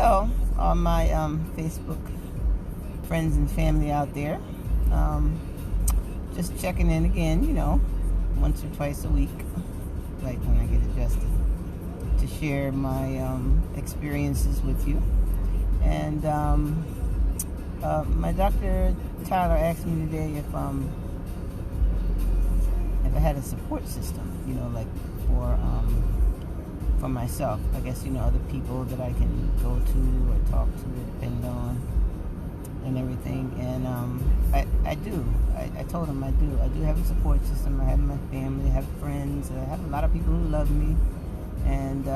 Hello, all my Facebook friends and family out there. Um, just checking in again, once or twice a week, like when I get adjusted, to share my experiences with you. And my doctor Tyler asked me today if I had a support system, like for myself. I guess, other people that I can go to or talk to, depending on and everything. And I do. I told him I do. I do have a support system. I have my family, I have friends, I have a lot of people who love me. And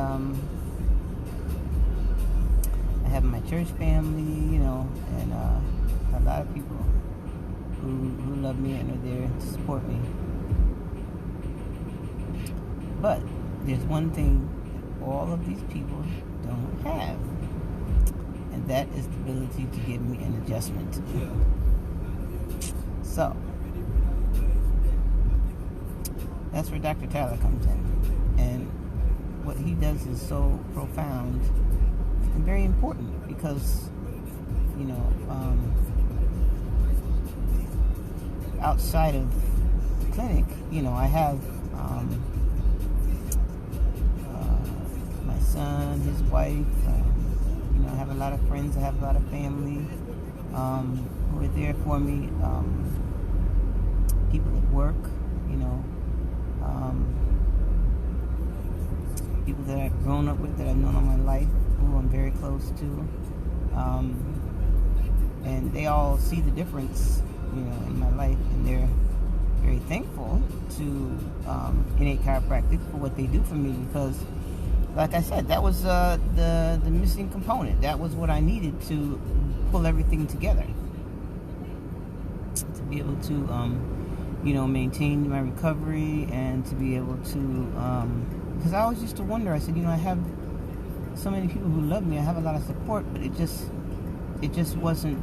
I have my church family, and a lot of people who love me and are there to support me. But there's one thing all of these people don't have, and that is the ability to give me an adjustment. So that's where Dr. Tyler comes in, and what he does is so profound and very important because outside of the clinic, I have my son, his wife, I have a lot of friends, I have a lot of family who are there for me, people at work, people that I've grown up with, that I've known all my life, who I'm very close to, and they all see the difference, in my life, and they're very thankful to Innate Chiropractic for what they do for me, because like I said, that was the missing component. That was what I needed to pull everything together, to be able to maintain my recovery, and to be able to because I always used to wonder, I said, I have so many people who love me, I have a lot of support, but it just wasn't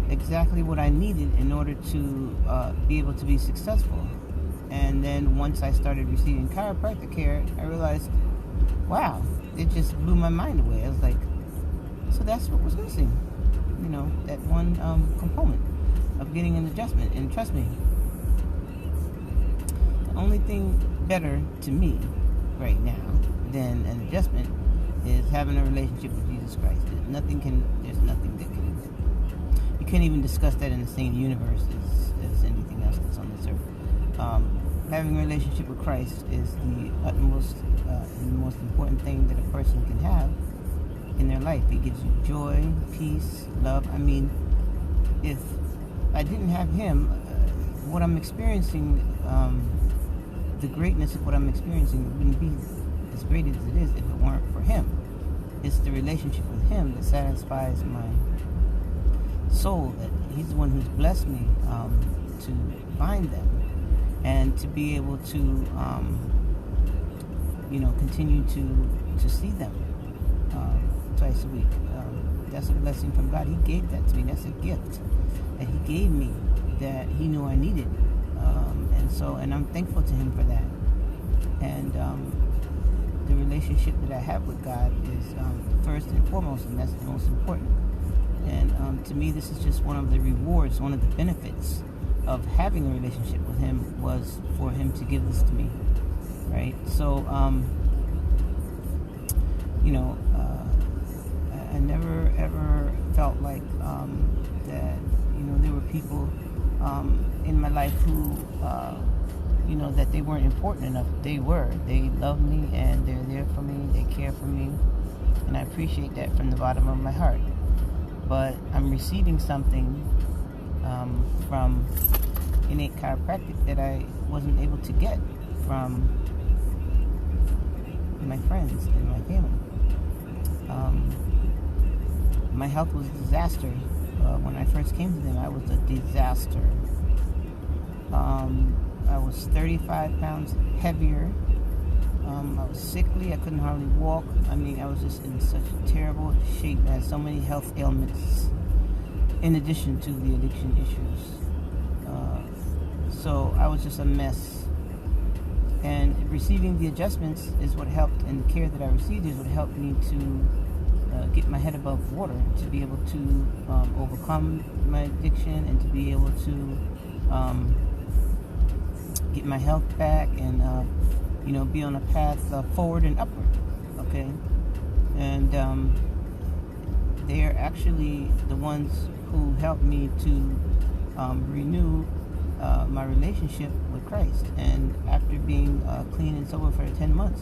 exactly what I needed in order to be able to be successful. And then once I started receiving chiropractic care, I realized, wow, it just blew my mind away. I was like, so that's what was missing, that one component of getting an adjustment. And trust me, the only thing better to me right now than an adjustment is having a relationship with Jesus Christ. There's nothing that can, you can't even discuss that in the same universe as anything else that's on this earth. Having a relationship with Christ is the utmost and the most important thing that a person can have in their life. It gives you joy, peace, love. I mean, if I didn't have him, what I'm experiencing, the greatness of what I'm experiencing wouldn't be as great as it is if it weren't for him. It's the relationship with him that satisfies my soul, that he's the one who's blessed me to find them, and to be able to continue to see them twice a week. That's a blessing from God. He gave that to me. That's a gift that he gave me, that he knew I needed, and I'm thankful to him for that. And the relationship that I have with God is first and foremost, and that's the most important. And to me, this is just one of the rewards, one of the benefits of having a relationship with him, was for him to give this to me, right? So, I never ever felt like that, there were people in my life who, that they weren't important enough. They were. They love me, and they're there for me. They care for me, and I appreciate that from the bottom of my heart. But I'm receiving something from Innate Chiropractic that I wasn't able to get from my friends and my family. My health was a disaster. When I first came to them, I was a disaster. I was 35 pounds heavier. I was sickly. I couldn't hardly walk. I mean, I was just in such terrible shape. I had so many health ailments in addition to the addiction issues. So I was just a mess. And receiving the adjustments is what helped, and the care that I received is what helped me to get my head above water, to be able to overcome my addiction, and to be able to get my health back, and be on a path forward and upward. Okay, and they're actually the ones who helped me to renew my relationship with Christ. And after being clean and sober for 10 months,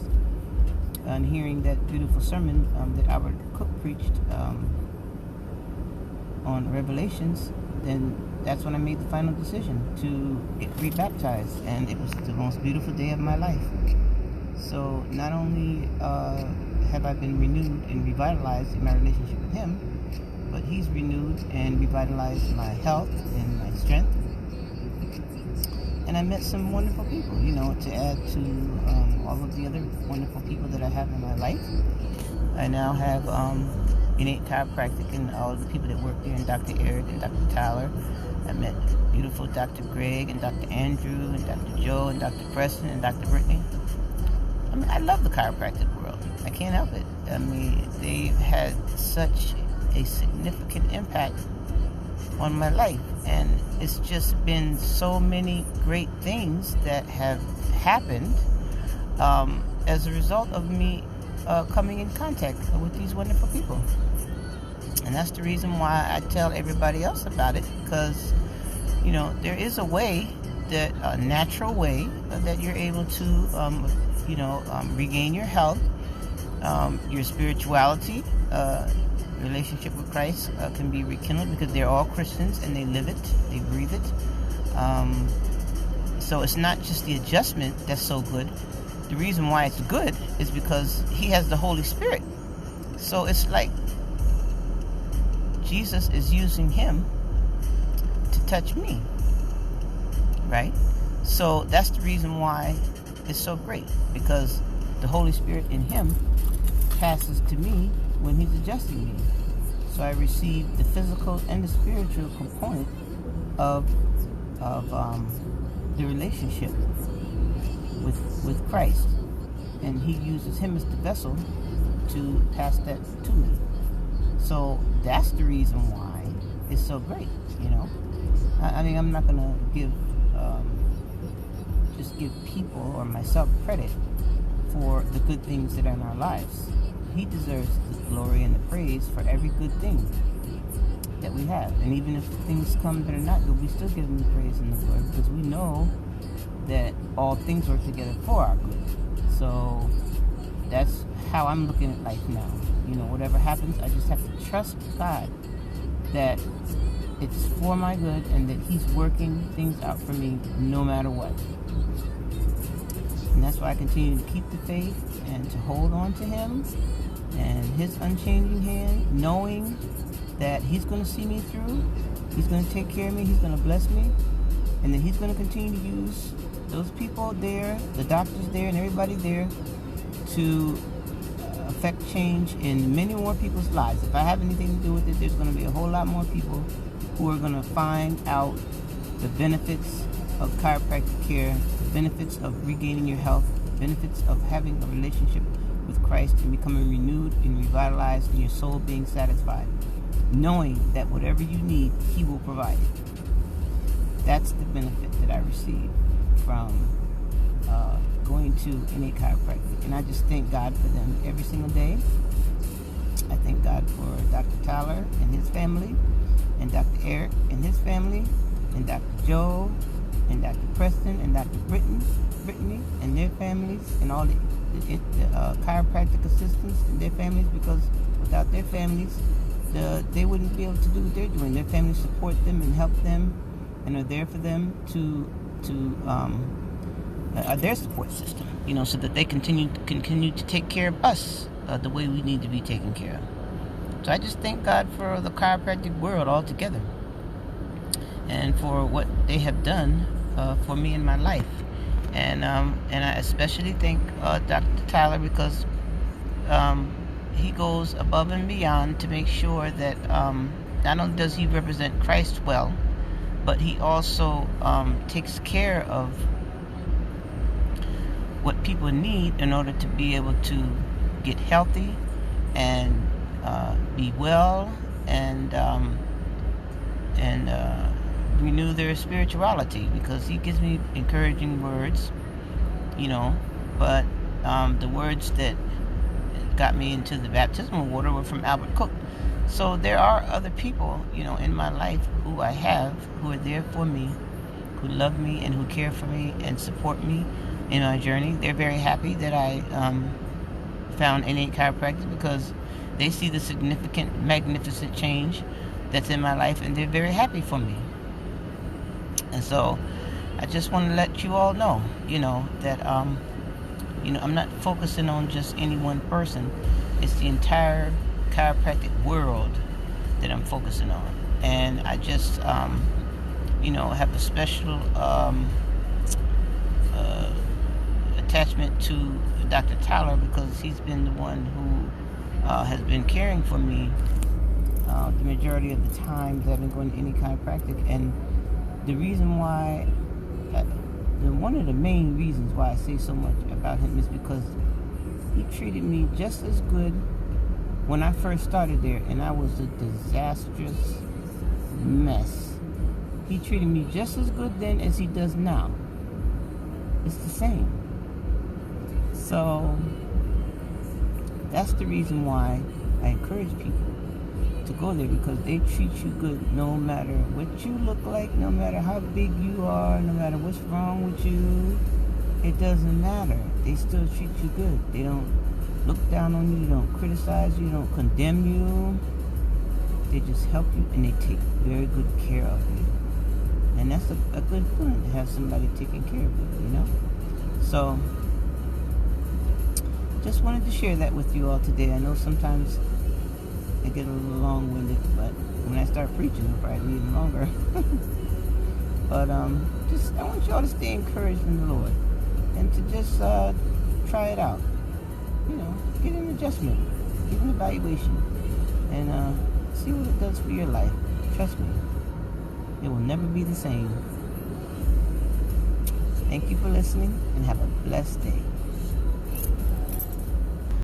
and hearing that beautiful sermon that Albert Cook preached on Revelations, then that's when I made the final decision to get rebaptized, and it was the most beautiful day of my life. So not only have I been renewed and revitalized in my relationship with him, but he's renewed and revitalized my health and my strength. And I met some wonderful people, to add to all of the other wonderful people that I have in my life. I now have Innate Chiropractic and all of the people that work there, and Dr. Eric and Dr. Tyler. I met beautiful Dr. Greg and Dr. Andrew and Dr. Joe and Dr. Preston and Dr. Brittany. I mean, I love the chiropractic world. I can't help it. I mean, they've had such a significant impact on my life, and it's just been so many great things that have happened as a result of me coming in contact with these wonderful people. And that's the reason why I tell everybody else about it, because there is a way, that a natural way that you're able to regain your health, your spirituality, relationship with Christ can be rekindled, because they're all Christians and they live it, they breathe it. So it's not just the adjustment that's so good. The reason why it's good is because he has the Holy Spirit. So it's like Jesus is using him to touch me, right? So that's the reason why it's so great, because the Holy Spirit in him passes to me when he's adjusting me. So I receive the physical and the spiritual component of the relationship with Christ, and he uses him as the vessel to pass that to me. So that's the reason why it's so great. I mean, I'm not gonna just give people or myself credit for the good things that are in our lives. He deserves the glory and the praise for every good thing that we have. And even if things come that are not good, we still give him the praise and the glory, because we know that all things work together for our good. So that's how I'm looking at life now. Whatever happens, I just have to trust God that it's for my good, and that he's working things out for me no matter what. And that's why I continue to keep the faith and to hold on to him and his unchanging hand, knowing that he's going to see me through, he's going to take care of me, he's going to bless me, and then he's going to continue to use those people there, the doctors there, and everybody there to affect change in many more people's lives. If I have anything to do with it, there's going to be a whole lot more people who are going to find out the benefits of chiropractic care, the benefits of regaining your health, the benefits of having a relationship with Christ and becoming renewed and revitalized, and your soul being satisfied, knowing that whatever you need, he will provide it. That's the benefit that I receive from going to Innate Chiropractic. And I just thank God for them every single day. I thank God for Dr. Tyler and his family, and Dr. Eric and his family, and Dr. Joe, and Dr. Preston, and Dr. Brittany and their families, and all the chiropractic assistants and their families, because without their families, they wouldn't be able to do what they're doing. Their families support them and help them and are there for them are their support system, so that they continue to take care of us the way we need to be taken care of. So I just thank God for the chiropractic world altogether, and for what they have done for me in my life. And I especially thank Dr. Tyler, because he goes above and beyond to make sure that not only does he represent Christ well, but he also takes care of what people need in order to be able to get healthy and be well and renew their spirituality, because he gives me encouraging words, but the words that got me into the baptismal water were from Albert Cook. So there are other people, in my life who I have, who are there for me, who love me and who care for me and support me in my journey. They're very happy that I found innate chiropractic, because they see the significant, magnificent change that's in my life, and they're very happy for me. And so I just want to let you all know, that I'm not focusing on just any one person. It's the entire chiropractic world that I'm focusing on. And I just have a special attachment to Dr. Tyler, because he's been the one who has been caring for me the majority of the time that I've been going to any chiropractic. And the reason why, one of the main reasons why I say so much about him is because he treated me just as good when I first started there, and I was a disastrous mess. He treated me just as good then as he does now. It's the same. So that's the reason why I encourage people to go there, because they treat you good no matter what you look like, no matter how big you are, no matter what's wrong with you. It doesn't matter. They still treat you good. They don't look down on you, they don't criticize you, they don't condemn you. They just help you, and they take very good care of you. And that's a good feeling, to have somebody taking care of you, So just wanted to share that with you all today. I know sometimes I get a little long-winded, but when I start preaching, it'll probably be even longer. But I want you all to stay encouraged in the Lord, and to just try it out. Get an adjustment, get an evaluation, and see what it does for your life. Trust me, it will never be the same. Thank you for listening, and have a blessed day.